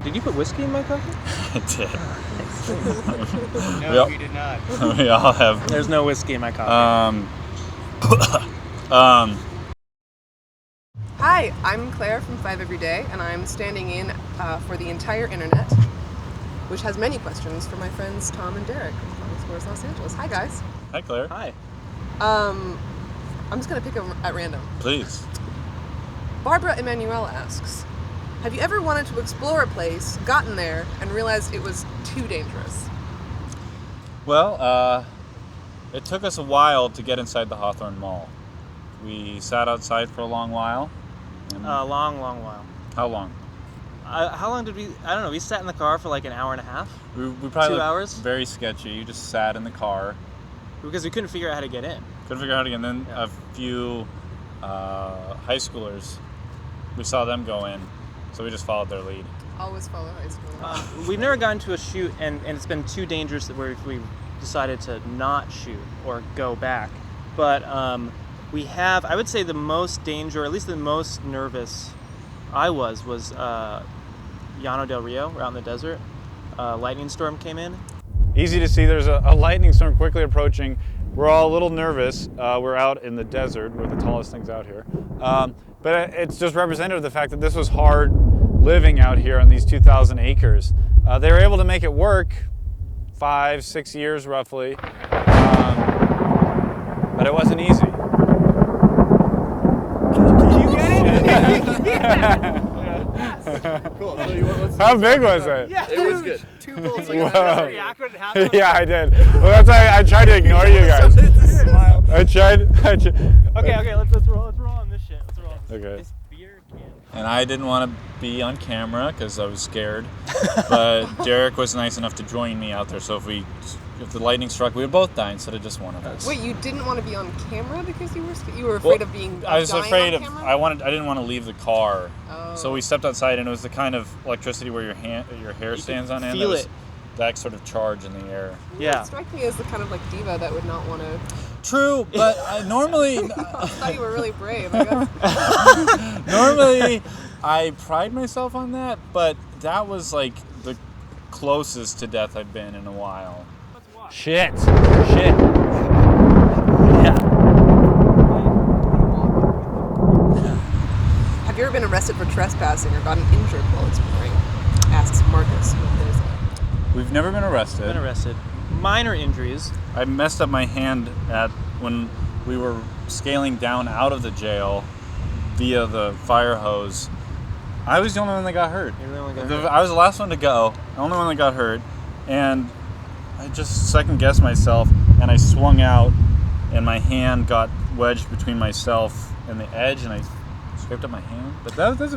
Did you put whiskey in my coffee? I did. No, you did not. We all have. There's no whiskey in my coffee. Hi, I'm Claire from 5 Every Day, and I'm standing in for the entire internet, which has many questions for my friends Tom and Derrick from Tom Explores Los Angeles. Hi, guys. Hi, Claire. Hi. I'm just going to pick them at random. Please. Barbara Emanuel asks, have you ever wanted to explore a place, gotten there, and realized it was too dangerous? Well, it took us a while to get inside the Hawthorne Mall. We sat outside for a long while. Long while. How long? How long did we? I don't know. We sat in the car for like an hour and a half. We probably 2 looked hours? very sketchy. You just sat in the car. Because we couldn't figure out how to get in. Couldn't figure out how to get in. Then Yeah. a few high schoolers, we saw them go in, so we just followed their lead. Always follow high school. We've never gotten to a shoot, and it's been too dangerous that we decided to not shoot or go back. But we have, I would say, the most danger, or at least the most nervous I was Llano del Rio. We're out in the desert. Lightning storm came in. Easy to see there's a lightning storm quickly approaching. We're all a little nervous. We're out in the desert. We're the tallest things out here. But it's just representative of the fact that this was hard living out here on these 2,000 acres. They were able to make it work 5-6 years roughly, but it wasn't easy. You get it? Cool. So How big was it? Yeah, it was good. 2 bullets. Wow. Yeah, Yeah, I did. Well, that's why I tried to ignore you guys. I tried. Okay, let's roll on this shit. Let's roll on this. Okay. This beer can. And I didn't want to be on camera because I was scared, but Derek was nice enough to join me out there. So if the lightning struck, we would both die instead of just one of us. Wait, you didn't want to be on camera because you were afraid of being I was dying afraid on of. camera? I didn't want to leave the car. Oh. So we stepped outside, and it was the kind of electricity where your hair stands on end. feel There was it. That sort of charge in the air. Yeah. You strike me as the kind of like diva that would not want to. True, but normally, I thought you were really brave. I guess. normally, I pride myself on that, but that was like the closest to death I've been in a while. Shit. Have you ever been arrested for trespassing or gotten injured while exploring? Asks Marcus. We've never been arrested. Been arrested. Minor injuries. I messed up my hand when we were scaling down out of the jail via the fire hose. I was the only one that got hurt. You're the only one that got hurt. I was the last one to go, the only one that got hurt, and I just second guessed myself, and I swung out, and my hand got wedged between myself and the edge, and I scraped up my hand. But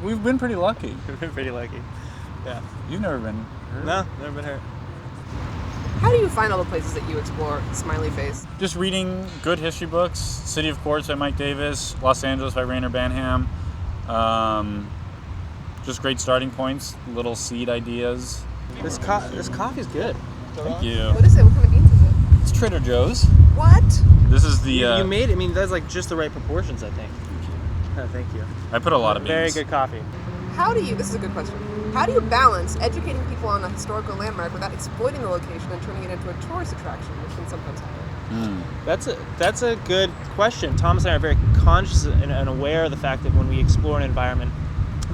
we've been pretty lucky. We've been pretty lucky. Yeah. You've never been hurt? No, never been hurt. How do you find all the places that you explore? Smiley face. Just reading good history books. City of Quartz by Mike Davis. Los Angeles by Rainer Banham. Just great starting points. Little seed ideas. This coffee's good. Thank you. What is it? What kind of beans is it? It's Trader Joe's. What? This is the. You made it. I mean, that's like just the right proportions, I think. Thank you. I put a lot of beans. Very good coffee. This is a good question. How do you balance educating people on a historical landmark without exploiting the location and turning it into a tourist attraction, which can sometimes happen? That's a good question. Thomas and I are very conscious and aware of the fact that when we explore an environment,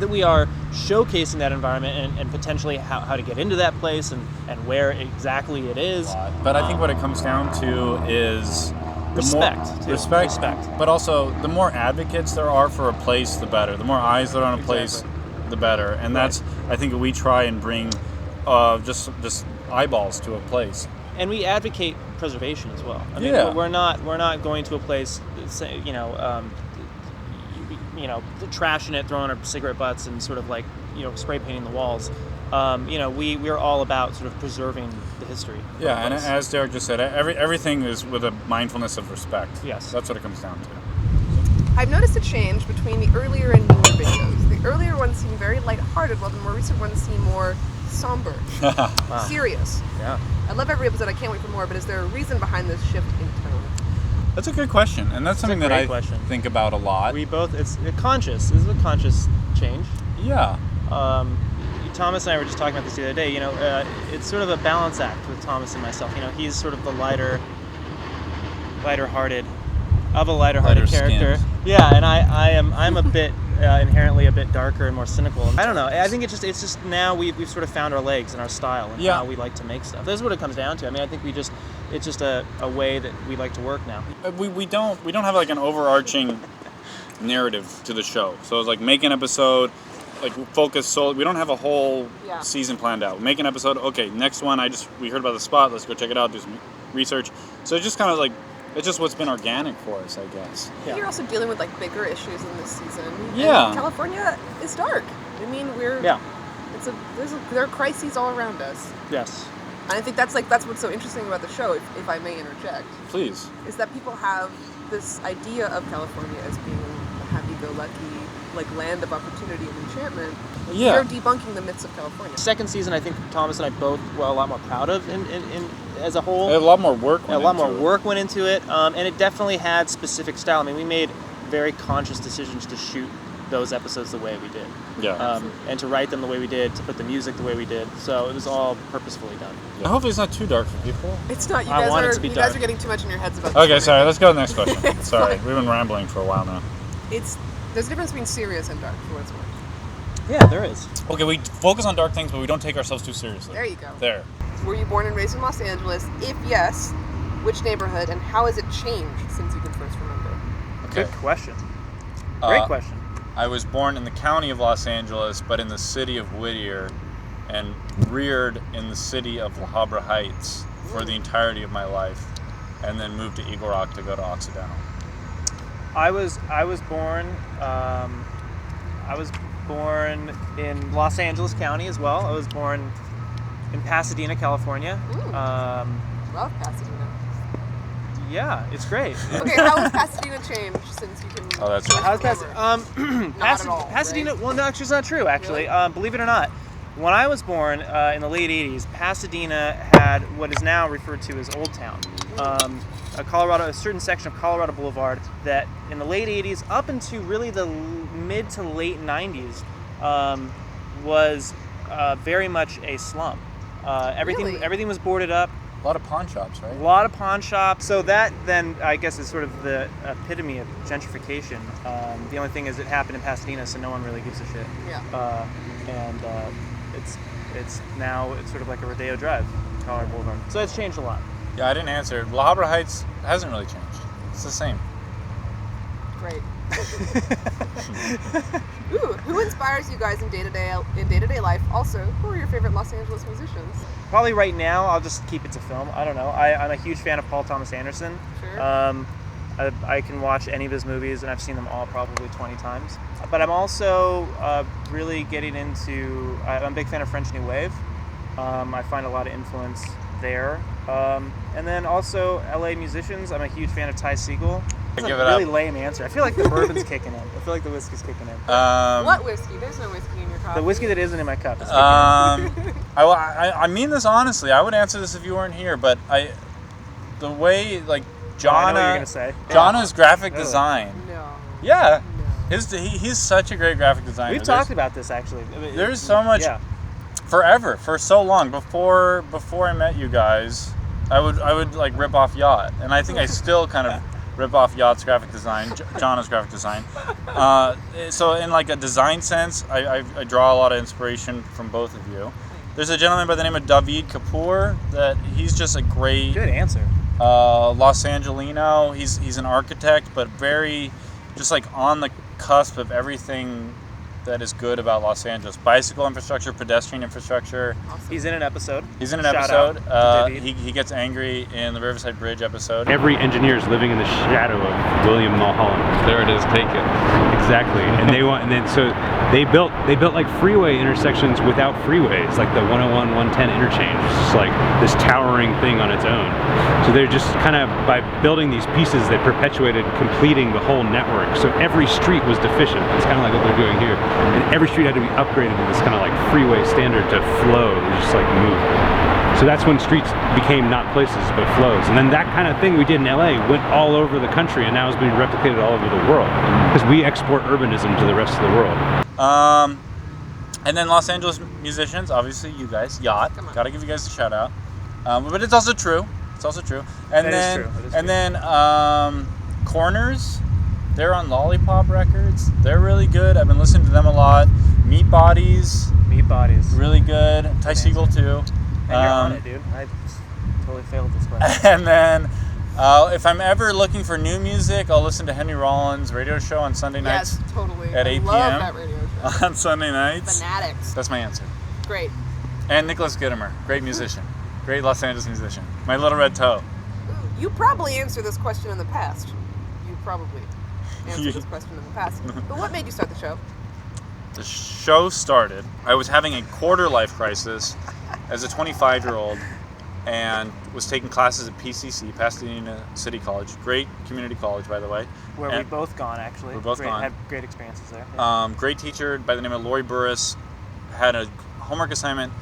that we are showcasing that environment and potentially how to get into that place and where exactly it is. But I think what it comes down to is Respect. But also, the more advocates there are for a place, the better. The more eyes that are on a place, the better. And that's, I think, we try and bring just eyeballs to a place. And we advocate preservation as well. I mean, Yeah. we're not going to a place, trashing it, throwing our cigarette butts, and sort of like spray painting the walls. We're all about sort of preserving the history. Yeah, and as Derek just said, everything is with a mindfulness of respect. Yes. That's what it comes down to. I've noticed a change between the earlier and newer videos. The earlier ones seem very lighthearted, while the more recent ones seem more somber, serious. Yeah. I love every episode. I can't wait for more. But is there a reason behind this shift in tone? That's a good question, and that's something that great I question. think about a lot. It's conscious. This is a conscious change. Yeah. Thomas and I were just talking about this the other day. It's sort of a balance act with Thomas and myself. He's sort of the lighter-hearted character. skinned. Yeah, and I'm a bit inherently a bit darker and more cynical. I don't know. I think it's just now we've sort of found our legs and our style and how we like to make stuff. This is what it comes down to. I mean, I think it's just a way that we like to work now. We don't have like an overarching narrative to the show. So it's like make an episode, like focus solely. We don't have a whole season planned out. Make an episode. Okay, next one. We heard about the spot. Let's go check it out. Do some research. So it's just kind of like it's just what's been organic for us, I guess. Yeah. You're also dealing with like bigger issues in this season. Yeah. And California is dark. I mean, there are crises all around us. Yes. And I think that's what's so interesting about the show, if I may interject. Please. Is that people have this idea of California as being a happy-go-lucky, like land of opportunity and enchantment. Yeah. You're debunking the myths of California. Second season, I think Thomas and I both were a lot more proud of in as a whole. A lot more work went into it, and it definitely had specific style. I mean, we made very conscious decisions to shoot those episodes the way we did. Yeah. And to write them the way we did, to put the music the way we did. So it was all purposefully done. Yeah. Hopefully it's not too dark for people. It's not. You I want it guys to be are dark. getting too much in your heads about this. Okay, sorry. Let's go to the next question. Sorry, fine. we've been rambling for a while now. There's a difference between serious and dark, for what it's worth. Yeah, there is. Okay, we focus on dark things, but we don't take ourselves too seriously. There you go. There. Were you born and raised in Los Angeles? If yes, which neighborhood, and how has it changed since you can first remember? Okay. Good question. Great question. I was born in the county of Los Angeles, but in the city of Whittier, and reared in the city of La Habra Heights for the entirety of my life, and then moved to Eagle Rock to go to Occidental. I was born in Los Angeles County as well. I was born in Pasadena, California. Love Pasadena. Yeah, it's great. Okay, how has Pasadena changed since you can? Oh, that's right. How's remember? Not at all, Pasadena? right? Well, no, actually, it's not true. Actually, Really? Believe it or not, when I was born in the late '80s, Pasadena had what is now referred to as Old Town, a certain section of Colorado Boulevard that in the late '80s up into really the mid to late '90s was very much a slum. Really? Everything was boarded up. A lot of pawn shops, right? A lot of pawn shops. So that then, I guess, is sort of the epitome of gentrification. The only thing is it happened in Pasadena, so no one really gives a shit. Yeah. It's now sort of like a Rodeo Drive, Colorado Boulevard. So it's changed a lot. Yeah, I didn't answer. La Habra Heights hasn't really changed. It's the same. Great. Ooh, who inspires you guys in day-to-day life? Also, who are your favorite Los Angeles musicians? Probably right now, I'll just keep it to film. I don't know. I'm a huge fan of Paul Thomas Anderson. Sure. I can watch any of his movies, and I've seen them all probably 20 times. But I'm also really getting into... I'm a big fan of French New Wave. I find a lot of influence there. And then also LA musicians. I'm a huge fan of Ty Segall. That's Give a it really up. lame answer. I feel like the bourbon's kicking in. I feel like the whiskey's kicking in. What whiskey? There's no whiskey in your coffee. The whiskey that isn't in my cup is kicking I mean this honestly. I would answer this if you weren't here, but the way like in. I know what you're gonna say. Jonah's graphic Really? design. No. Yeah, No. he's such a great graphic designer. We've talked about this actually. There's so much. Yeah. Forever, for so long before I met you guys, I would like rip off Yacht, and I think I still kind of rip off Yacht's graphic design, Jonah's graphic design. So in like a design sense, I draw a lot of inspiration from both of you. There's a gentleman by the name of David Kapoor that he's just a great Good answer. Los Angelino. He's an architect, but very just like on the cusp of everything that is good about Los Angeles. Bicycle infrastructure, pedestrian infrastructure. He's in an episode. He's in an Shout episode. out to David. He gets angry in the Riverside Bridge episode. Every engineer is living in the shadow of William Mulholland. There it is. Take it. Exactly, and they built like freeway intersections without freeways, like the 101, 110 interchange. It's just like this towering thing on its own. So they're just kind of, by building these pieces, they perpetuated completing the whole network. So every street was deficient. It's kind of like what they're doing here, and every street had to be upgraded to this kind of like freeway standard to flow, just like move. So that's when streets became not places but flows. And then that kind of thing we did in LA went all over the country, and now is being replicated all over the world because we export urbanism to the rest of the world. And then Los Angeles musicians, obviously you guys, Yacht. Gotta give you guys a shout out. But it's also true. It's also true. And That then is true. and then Corners, they're on Lollipop Records. They're really good. I've been listening to them a lot. Meat Bodies, really good. Ty Segall too. And you're on it, dude. I totally failed this question. And then if I'm ever looking for new music, I'll listen to Henry Rollins' radio show on Sunday nights. Yes, totally. At 8 I p.m. love that radio show. On Sunday nights. Fanatics. That's my answer. Great. And Nicholas Gittimer, great musician. Great Los Angeles musician. My Little Red Toe. You probably answered this question in the past. You probably answered this question in the past. But what made you start the show? The show started, I was having a quarter life crisis as a 25-year-old and was taking classes at PCC, Pasadena City College. Great community college, by the way. Where And we've both gone, actually. We're both gone. Had great experiences there. Yeah. Great teacher by the name of Lori Burris. Had a homework assignment.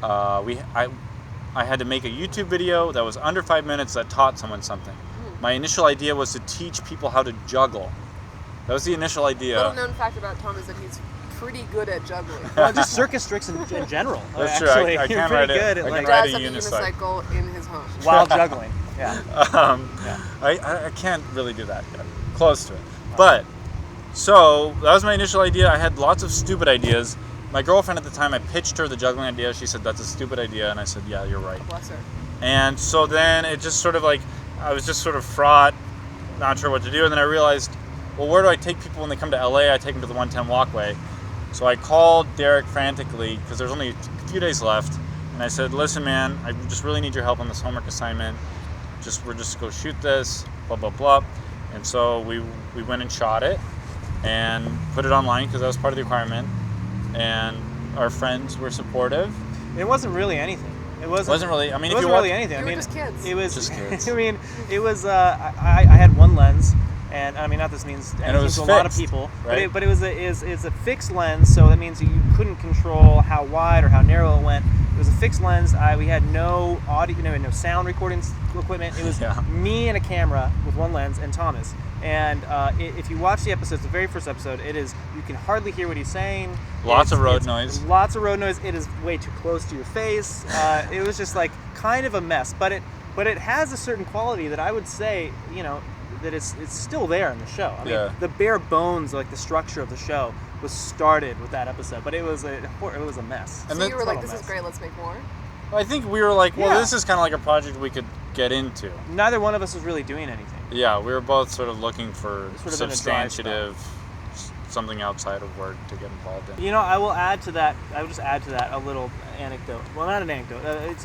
I had to make a YouTube video that was under 5 minutes that taught someone something. My initial idea was to teach people how to juggle. That was the initial idea. Little known fact about Tom is that he's pretty good at juggling. Well, just circus tricks in general. That's true. Actually, I you're can't pretty ride good it. at I like can ride Does a have a unicycle. unicycle in his home. while juggling. Yeah. I can't really do that yet. Close to it. But, so, that was my initial idea. I had lots of stupid ideas. My girlfriend at the time, I pitched her the juggling idea. She said, that's a stupid idea. And I said, yeah, you're right. Bless her. And so then it just sort of like, I was just sort of fraught, not sure what to do. And then I realized, well, where do I take people when they come to LA? I take them to the 110 walkway. So I called Derrick frantically because there's only a few days left. And I said, listen, man, I just really need your help on this homework assignment. We're just go shoot this, blah, blah, blah. And so we went and shot it and put it online because that was part of the requirement. And our friends were supportive. It wasn't really anything. It wasn't really. I mean, it if you wasn't really watch, anything. You I were mean, just kids. It was Just kids. I mean, it was. I had one lens, and I mean, not this means And it anything was to a lot of fixed, people, right? but it was a fixed lens, so that means you couldn't control how wide or how narrow it went. It was a fixed lens. We had no audio, no sound recording equipment. It was me and a camera with one lens and Thomas. And if you watch the episodes, the very first episode, you can hardly hear what he's saying. Lots of road noise. Lots of road noise. It is way too close to your face. It was just like kind of a mess, but it has a certain quality that I would say, that it's still there in the show. I mean, the bare bones, like the structure of the show, was started with that episode, but it was a mess. So you were like, this is great, let's make more? I think we were like, well, this is kind of like a project we could get into. Neither one of us was really doing anything. Yeah, we were both sort of looking for Sort of in a dry substantive, something outside of work to get involved in. I will add to that. I will just add to that a little anecdote. Well, not an anecdote. It's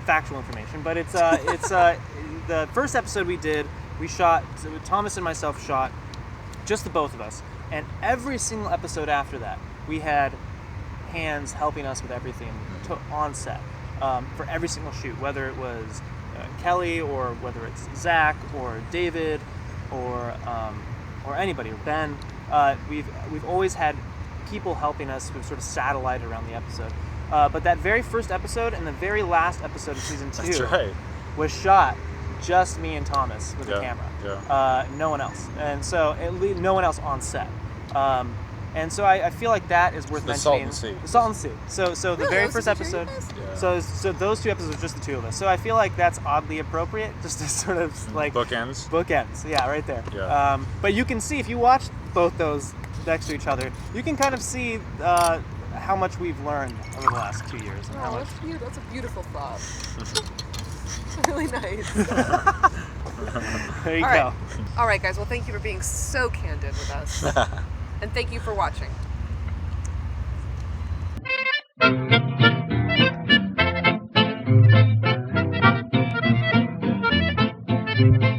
factual information, but it's the first episode we did. We shot. Thomas and myself shot just the both of us, and every single episode after that, we had hands helping us with everything on set for every single shoot, whether it was Kelly or whether it's Zach or David or anybody or Ben. We've always had people helping us with sort of satellite around the episode. But that very first episode and the very last episode of season 2 That's right. was shot just me and Thomas with a camera. Yeah. No one else. And so no one else on set. And so I feel like that is worth mentioning. The Salt and Sea. So the very first episode. So those 2 episodes are just the 2 of us. So I feel like that's oddly appropriate, just to sort of like bookends. Bookends, yeah, right there. Yeah. But you can see if you watch both those next to each other, you can kind of see how much we've learned over the last 2 years. And how much. That's a beautiful thought. Really nice. There you go. All right, guys. Well, thank you for being so candid with us. And thank you for watching. Bye.